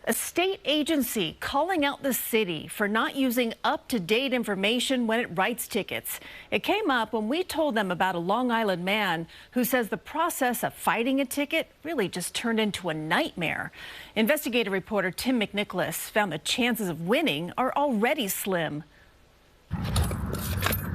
A state agency calling out the city for not using up-to-date information when it writes tickets. It came up when we told them about a Long Island man who says the process of fighting a ticket really just turned into a nightmare. Investigative reporter Tim McNicholas found the chances of winning are already slim.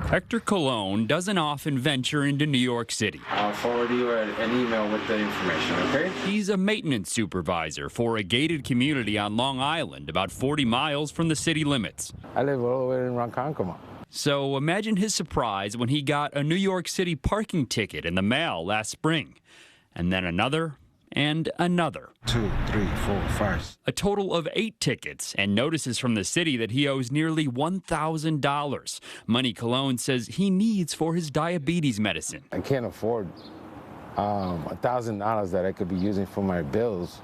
Hector Colon doesn't often venture into New York City. I'll forward you an email with the information, okay? He's a maintenance supervisor for a gated community on Long Island, about 40 miles from the city limits. I live all the way in Ronkonkoma. So imagine his surprise when he got a New York City parking ticket in the mail last spring. And then another and another. 2, 3, 4, 5. A total of 8 tickets and notices from the city that he owes nearly $1,000. Money Colon says he needs for his diabetes medicine. I can't afford $1,000 that I could be using for my bills,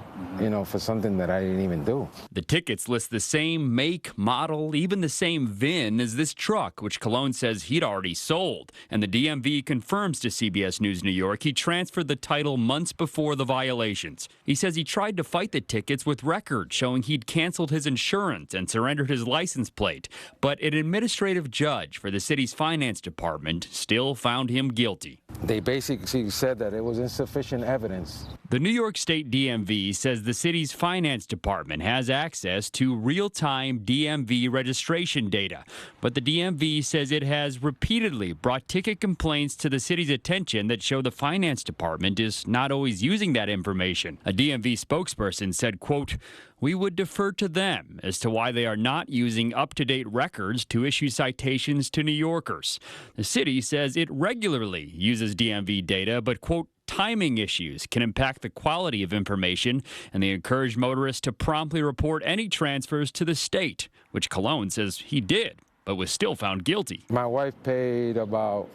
for something that I didn't even do. The tickets list the same make, model, even the same VIN as this truck, which Colon says he'd already sold. And the DMV confirms to CBS News New York he transferred the title months before the violations. He says he tried to fight the tickets with records showing he'd canceled his insurance and surrendered his license plate. But an administrative judge for the city's finance department still found him guilty. They basically said that it was insufficient evidence. The New York State DMV says the city's finance department has access to real-time DMV registration data. But the DMV says it has repeatedly brought ticket complaints to the city's attention that show the finance department is not always using that information. A DMV spokesperson said, quote, "We would defer to them as to why they are not using up-to-date records to issue citations to New Yorkers." The city says it regularly uses DMV data, but, quote, timing issues can impact the quality of information, and they encourage motorists to promptly report any transfers to the state, which Colon says he did, but was still found guilty. My wife paid about,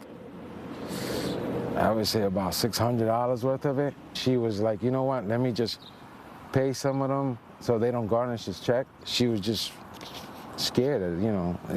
I would say about $600 worth of it. She was like, you know what, let me just pay some of them so they don't garnish his check. She was just scared that,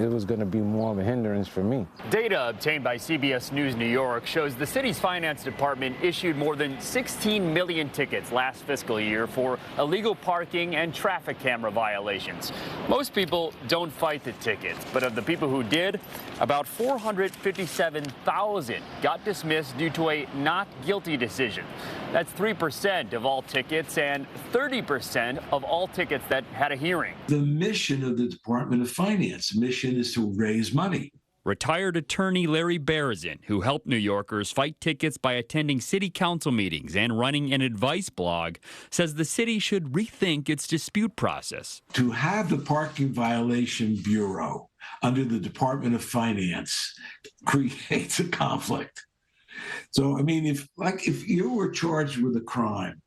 it was going to be more of a hindrance for me. Data obtained by CBS News New York shows the city's finance department issued more than 16 million tickets last fiscal year for illegal parking and traffic camera violations. Most people don't fight the tickets, but of the people who did, about 457,000 got dismissed due to a not guilty decision. That's 3% of all tickets and 30% of all tickets that had a hearing. The mission of the Department of Finance mission is to raise money. Retired attorney Larry Berezin, who helped New Yorkers fight tickets by attending city council meetings and running an advice blog, says the city should rethink its dispute process. To have the Parking Violation Bureau under the Department of Finance creates a conflict. So, I mean, if you were charged with a crime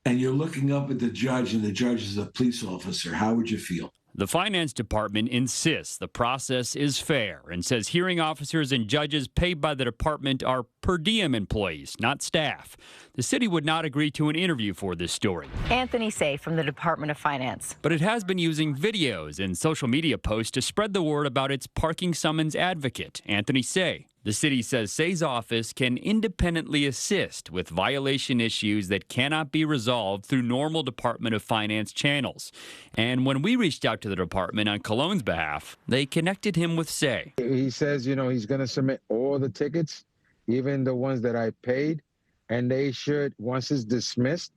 and you're looking up at the judge and the judge is a police officer, how would you feel? The finance department insists the process is fair and says hearing officers and judges paid by the department are per diem employees, not staff. The city would not agree to an interview for this story. Anthony Say from the Department of Finance. But it has been using videos and social media posts to spread the word about its parking summons advocate, Anthony Say. The city says Say's office can independently assist with violation issues that cannot be resolved through normal Department of Finance channels. And when we reached out to the department on Colon's behalf, they connected him with Say. He says, he's going to submit all the tickets, even the ones that I paid, and they should, once it's dismissed,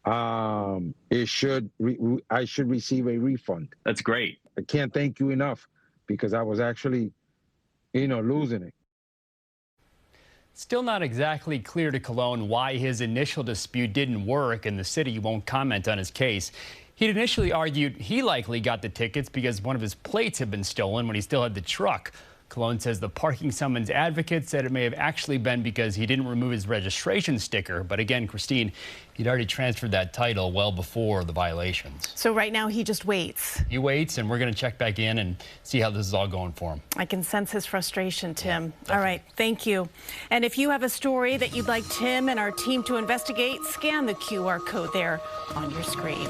I should receive a refund. That's great. I can't thank you enough because I was actually, losing it. Still not exactly clear to Colon why his initial dispute didn't work, and the city won't comment on his case. He'd initially argued he likely got the tickets because one of his plates had been stolen when he still had the truck. Colon says the parking summons advocate said it may have actually been because he didn't remove his registration sticker. But again, Christine, he'd already transferred that title well before the violations. So right now he just waits. He waits, and we're going to check back in and see how this is all going for him. I can sense his frustration, Tim. All right, thank you. And if you have a story that you'd like Tim and our team to investigate, scan the QR code there on your screen.